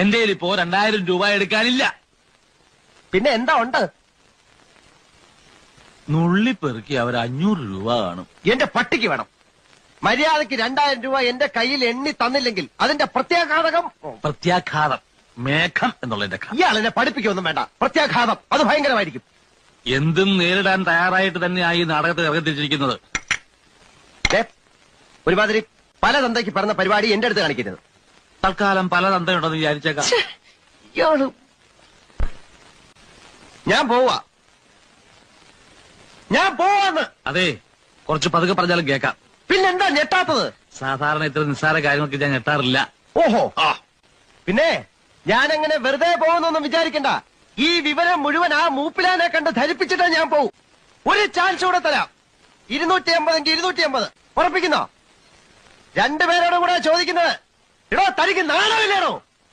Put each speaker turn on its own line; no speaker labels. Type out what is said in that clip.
എന്റെ ഇപ്പോ 2000 രൂപ എടുക്കാനില്ല.
പിന്നെ എന്താ ഉണ്ട്?
നുള്ളിപ്പെറുക്കി അവർ 500 രൂപ കാണും.
എന്റെ പട്ടിക്ക് വേണം. മര്യാദക്ക് 2000 രൂപ എന്റെ കയ്യിൽ എണ്ണി തന്നില്ലെങ്കിൽ അതിന്റെ
പ്രത്യാഘാതം മേഘം എന്നുള്ളതിന്റെ
ഇയാളെന്നെ പഠിപ്പിക്കൊന്നും വേണ്ട. പ്രത്യാഘാതം അത് ഭയങ്കരമായിരിക്കും.
എന്തും നേരിടാൻ തയ്യാറായിട്ട് തന്നെയായി ഈ നാടകത്തിൽ ഇറങ്ങിത്തിരിച്ചിരിക്കുന്നത്.
ഒരുമാതിരി പല തന്തയ്ക്ക് പറഞ്ഞ പരിപാടി എന്റെ അടുത്ത് കാണിക്കരുത്.
തൽക്കാലം പല തന്തയുണ്ടെന്ന് വിചാരിച്ചേക്കാം.
ഞാൻ പോവാന്ന്.
അതെ, കുറച്ച് പതുക്കെ പറഞ്ഞാലും കേൾക്കാം.
പിന്നെന്താ ഞെട്ടാത്തത്?
സാധാരണ ഇത്ര നിസ്സാര കാര്യങ്ങൾക്ക് ഞാൻ ഞെട്ടാറില്ല.
ഓഹോ, പിന്നെ ഞാനങ്ങനെ വെറുതെ പോകുന്നൊന്നും വിചാരിക്കണ്ട. ഈ വിവരം മുഴുവൻ ആ മൂപ്പിലാനെ കണ്ട് ധരിപ്പിച്ചിട്ടാ ഞാൻ പോവും. ഒരു ചാൻസ് കൂടെ തരാം. 250 250 ഉറപ്പിക്കുന്നോ? 2 പേരോട് കൂടെ ചോദിക്കുന്നത്. എടോ, തനിക്ക് നാണമില്ലേണോ?